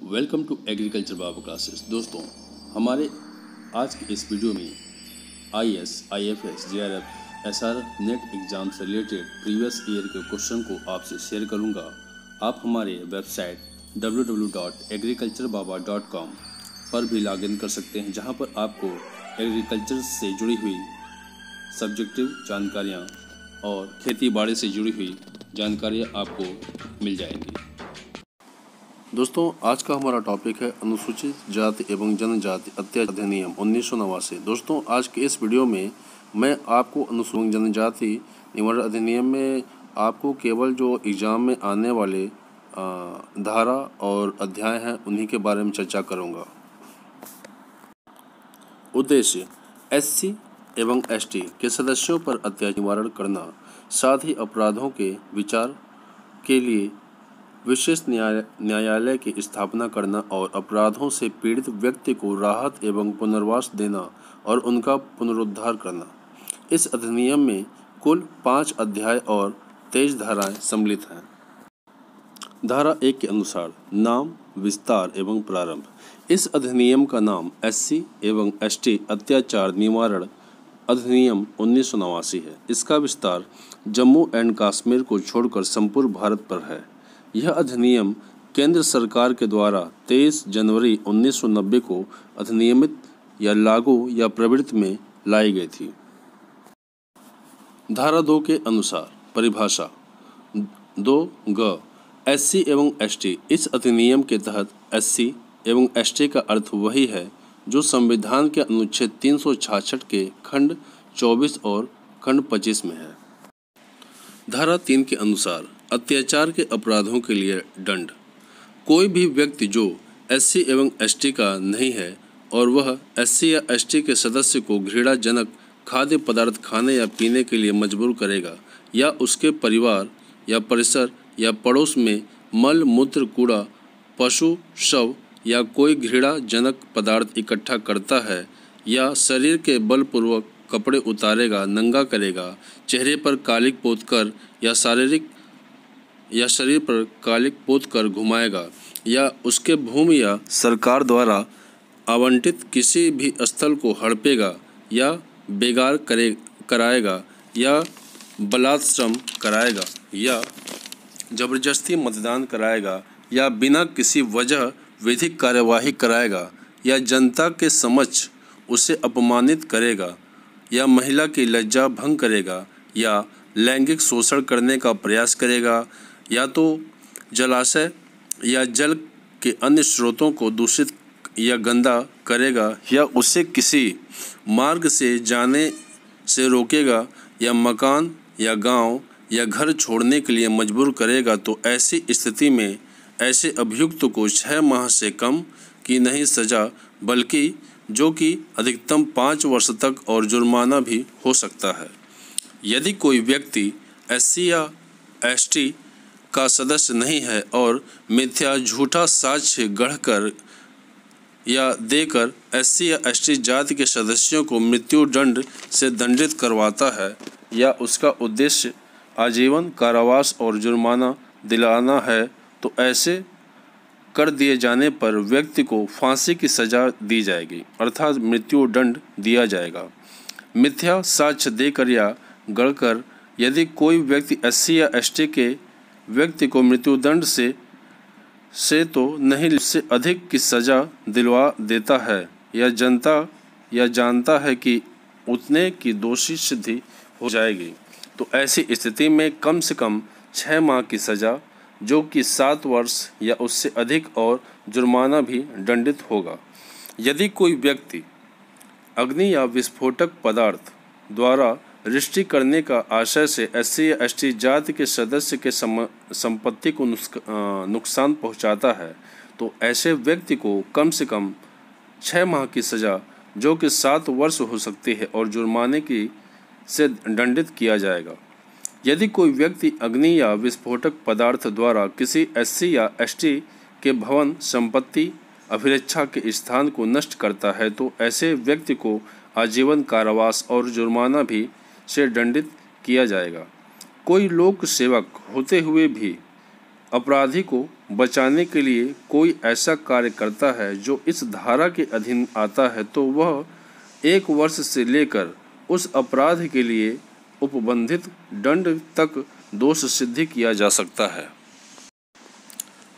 Welcome to agriculture Baba classes. दोस्तों, हमारे आज के इस वीडियो में IAS, IFS, JRF, SR net exam से रिलेटेड प्रीवियस ईयर के क्वेश्चन को आपसे शेयर करूंगा। आप हमारे वेबसाइट www.agriculturebaba.com पर भी लॉगिन कर सकते हैं, जहां पर आपको एग्रीकल्चर से जुड़ी हुई सब्जेक्टिव जानकारियां और खेती बाड़ी से जुड़ी हुई जानकारियां आपको मिल जाएंगी। दोस्तों, आज का हमारा टॉपिक है अनुसूचित जाति एवं जनजाति अत्याचार अधिनियम 1989। दोस्तों, आज के इस वीडियो में मैं आपको अनुसूचित जनजाति निवारण अधिनियम में आपको केवल जो एग्ज़ाम में आने वाले धारा और अध्याय हैं उन्हीं के बारे में चर्चा करूंगा। उद्देश्य SC एवं ST के सदस्यों पर अत्याचार निवारण करना, साथ ही अपराधों के विचार के लिए विशेष न्यायालय की स्थापना करना और अपराधों से पीड़ित व्यक्ति को राहत एवं पुनर्वास देना और उनका पुनरुद्धार करना। इस अधिनियम में कुल 5 अध्याय और 23 धाराएं सम्मिलित हैं। धारा 1 के अनुसार नाम, विस्तार एवं प्रारंभ। इस अधिनियम का नाम SC एवं ST अत्याचार निवारण अधिनियम 1989 है। इसका विस्तार जम्मू एंड कश्मीर को छोड़कर संपूर्ण भारत पर है। यह अधिनियम केंद्र सरकार के द्वारा 23 जनवरी 1990 को अधिनियमित या लागू या प्रवृत्त में लाई गई थी। धारा 2 के अनुसार परिभाषा 2ग SC एवं ST। इस अधिनियम के तहत SC एवं ST का अर्थ वही है जो संविधान के अनुच्छेद 366 के खंड 24 और खंड 25 में है। धारा 3 के अनुसार अत्याचार के अपराधों के लिए दंड। कोई भी व्यक्ति जो SC एवं ST का नहीं है और वह SC या ST के सदस्य को घृणाजनक खाद्य पदार्थ खाने या पीने के लिए मजबूर करेगा, या उसके परिवार या परिसर या पड़ोस में मल मूत्र कूड़ा पशु शव या कोई घृणाजनक पदार्थ इकट्ठा करता है, या शरीर के बलपूर्वक कपड़े उतारेगा, नंगा करेगा, चेहरे पर कालिक पोत कर या शरीर पर कालिक पोत कर घुमाएगा, या उसके भूमि या सरकार द्वारा आवंटित किसी भी स्थल को हड़पेगा या बेगार कराएगा, या बलात्श्रम कराएगा, या जबरदस्ती मतदान कराएगा, या बिना किसी वजह विधिक कार्यवाही कराएगा, या जनता के समक्ष उसे अपमानित करेगा, या महिला की लज्जा भंग करेगा, या लैंगिक शोषण करने का प्रयास करेगा, या तो जलाशय या जल के अन्य स्रोतों को दूषित या गंदा करेगा, या उसे किसी मार्ग से जाने से रोकेगा, या मकान या गांव या घर छोड़ने के लिए मजबूर करेगा, तो ऐसी स्थिति में ऐसे अभियुक्त को 6 माह से कम की नहीं सजा बल्कि जो कि अधिकतम 5 वर्ष तक और जुर्माना भी हो सकता है। यदि कोई व्यक्ति SC या ST का सदस्य नहीं है और मिथ्या झूठा साक्ष्य गढ़कर या देकर SC या ST जाति के सदस्यों को मृत्यु दंड से दंडित करवाता है, या उसका उद्देश्य आजीवन कारावास और जुर्माना दिलाना है, तो ऐसे कर दिए जाने पर व्यक्ति को फांसी की सजा दी जाएगी, अर्थात मृत्यु दंड दिया जाएगा। मिथ्या साक्ष्य देकर या गढ़कर यदि कोई व्यक्ति SC या ST के व्यक्ति को मृत्युदंड से तो नहीं, इससे अधिक की सजा दिलवा देता है, या जानता है कि उतने की दोषी सिद्धि हो जाएगी, तो ऐसी स्थिति में कम से कम 6 माह की सजा, जो कि 7 वर्ष या उससे अधिक, और जुर्माना भी दंडित होगा। यदि कोई व्यक्ति अग्नि या विस्फोटक पदार्थ द्वारा सृष्टि करने का आशय से SC या ST जाति के सदस्य के संपत्ति को नुकसान पहुंचाता है, तो ऐसे व्यक्ति को कम से कम 6 माह की सजा, जो कि 7 वर्ष हो सकती है, और जुर्माने की से दंडित किया जाएगा। यदि कोई व्यक्ति अग्नि या विस्फोटक पदार्थ द्वारा किसी SC या ST के भवन, संपत्ति, अभिरक्षा के स्थान को नष्ट करता है, तो ऐसे व्यक्ति को आजीवन कारावास और जुर्माना भी से दंडित किया जाएगा। कोई लोक सेवक होते हुए भी अपराधी को बचाने के लिए कोई ऐसा कार्य करता है जो इस धारा के अधीन आता है तो वह 1 वर्ष से लेकर उस अपराध के लिए उपबंधित दंड तक दोष सिद्ध किया जा सकता है।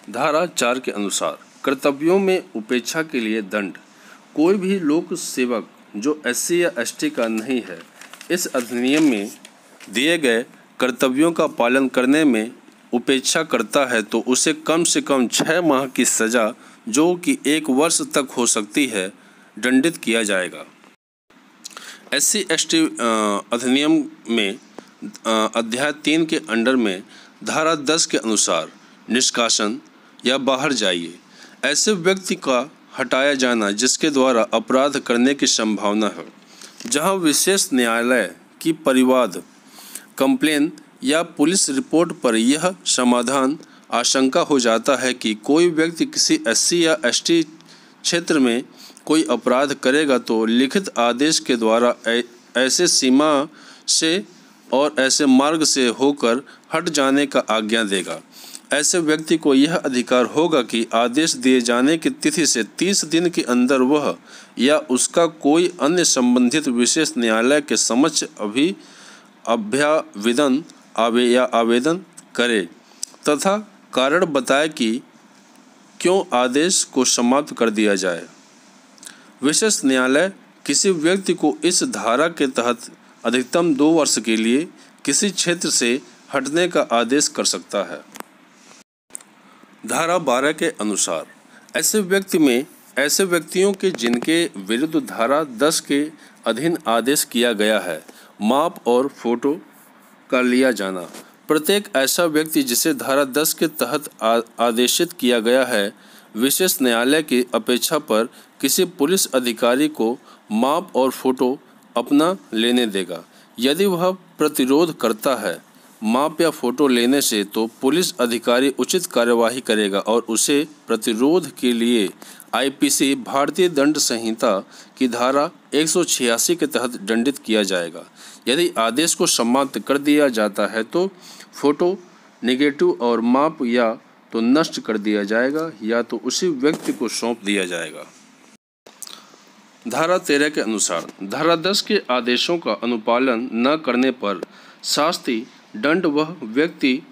धारा 4 के अनुसार कर्तव्यों में उपेक्षा के लिए दंड। कोई भी लोक सेवक जो SC या ST का नहीं है, इस अधिनियम में दिए गए कर्तव्यों का पालन करने में उपेक्षा करता है तो उसे कम से कम 6 माह की सज़ा, जो कि 1 वर्ष तक हो सकती है, दंडित किया जाएगा। SC ST अधिनियम में अध्याय 3 के अंडर में धारा 10 के अनुसार निष्कासन या बाहर जाइए ऐसे व्यक्ति का हटाया जाना जिसके द्वारा अपराध करने की संभावना है। जहां विशेष न्यायालय की परिवाद, कंप्लेन या पुलिस रिपोर्ट पर यह समाधान आशंका हो जाता है कि कोई व्यक्ति किसी SC या ST क्षेत्र में कोई अपराध करेगा तो लिखित आदेश के द्वारा ऐसे सीमा से और ऐसे मार्ग से होकर हट जाने का आज्ञा देगा। ऐसे व्यक्ति को यह अधिकार होगा कि आदेश दिए जाने की तिथि से 30 दिन के अंदर वह या उसका कोई अन्य संबंधित विशेष न्यायालय के समक्ष आवेदन करे तथा कारण बताए कि क्यों आदेश को समाप्त कर दिया जाए। विशेष न्यायालय किसी व्यक्ति को इस धारा के तहत अधिकतम 2 वर्ष के लिए किसी क्षेत्र से हटने का आदेश कर सकता है। धारा 12 के अनुसार ऐसे व्यक्तियों के जिनके विरुद्ध धारा 10 के अधीन आदेश किया गया है, माप और फोटो का लिया जाना। प्रत्येक ऐसा व्यक्ति जिसे धारा 10 के तहत आदेशित किया गया है, विशेष न्यायालय की अपेक्षा पर किसी पुलिस अधिकारी को माप और फोटो अपना लेने देगा। यदि वह प्रतिरोध करता है माप या फोटो लेने से तो पुलिस अधिकारी उचित कार्यवाही करेगा और उसे प्रतिरोध के लिए IPC भारतीय दंड संहिता की धारा 186 के तहत दंडित किया जाएगा। यदि आदेश को समाप्त कर दिया जाता है तो फोटो नेगेटिव और माप या तो नष्ट कर दिया जाएगा या तो उसी व्यक्ति को सौंप दिया जाएगा। धारा 13 के अनुसार धारा 10 के आदेशों का अनुपालन न करने पर शास्ति दंड वह व्यक्ति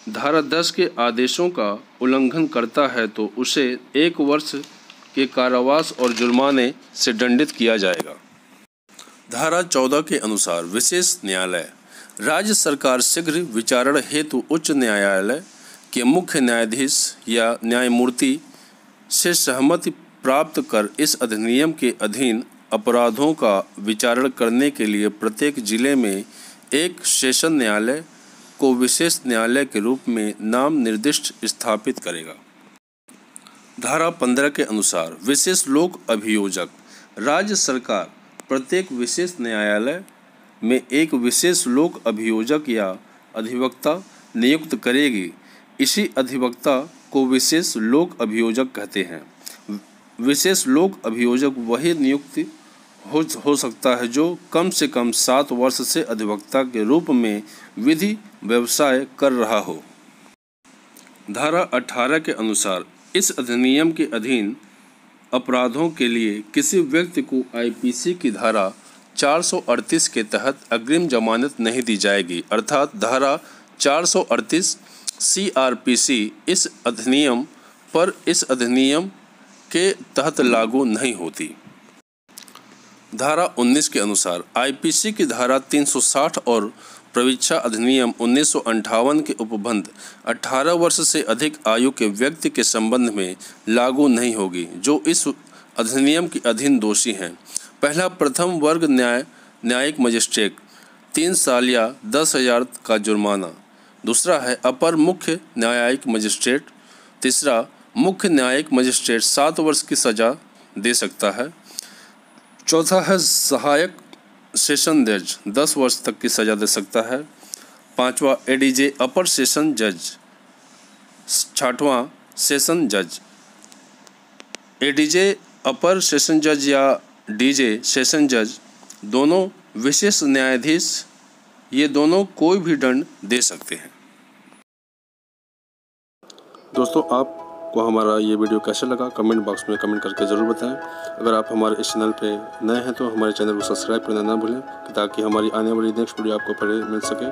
धारा 10 के आदेशों का उल्लंघन करता है तो उसे 1 वर्ष के कारावास और जुर्माने से दंडित किया जाएगा। धारा 14 के अनुसार विशेष न्यायालय राज्य सरकार शीघ्र विचारण हेतु उच्च न्यायालय के मुख्य न्यायाधीश या न्यायमूर्ति से सहमति प्राप्त कर इस अधिनियम के अधीन अपराधों का विचारण करने के लिए प्रत्येक जिले में एक सेशन न्यायालय को विशेष न्यायालय के रूप में नाम निर्दिष्ट स्थापित करेगा। धारा 15 के अनुसार विशेष लोक अभियोजक राज्य सरकार प्रत्येक विशेष न्यायालय में एक विशेष लोक अभियोजक या अधिवक्ता नियुक्त करेगी। इसी अधिवक्ता को विशेष लोक अभियोजक कहते हैं। विशेष लोक अभियोजक वही नियुक्ति हो सकता है जो कम से कम 7 वर्ष से अधिवक्ता के रूप में विधि व्यवसाय कर रहा हो। धारा 18 के अनुसार इस अधिनियम के अधीन अपराधों के लिए किसी व्यक्ति को IPC की धारा 438 के तहत अग्रिम जमानत नहीं दी जाएगी, अर्थात धारा 438 CRPC इस अधिनियम के तहत लागू नहीं होती। धारा 19 के अनुसार IPC की धारा 360 और प्रविच्छा अधिनियम 1958 के उपबंध 18 वर्ष से अधिक आयु के व्यक्ति के संबंध में लागू नहीं होगी जो इस अधिनियम के अधीन दोषी हैं। पहला प्रथम वर्ग न्यायिक मजिस्ट्रेट 3 साल या 10,000 का जुर्माना। दूसरा है अपर मुख्य न्यायिक मजिस्ट्रेट। तीसरा मुख्य न्यायिक मजिस्ट्रेट 7 वर्ष की सज़ा दे सकता है। चौथा है सहायक सेशन जज 10 वर्ष तक की सज़ा दे सकता है। 5वां ADJ अपर सेशन जज। 6वां सेशन जज। ADJ अपर सेशन जज या DJ सेशन जज दोनों विशेष न्यायाधीश, ये दोनों कोई भी दंड दे सकते हैं। दोस्तों, आपको हमारा ये वीडियो कैसा लगा कमेंट बॉक्स में कमेंट करके ज़रूर बताएं। अगर आप हमारे इस चैनल पे नए हैं तो हमारे चैनल को सब्सक्राइब करना ना भूलें, ताकि हमारी आने वाली नेक्स्ट वीडियो आपको पहले मिल सके।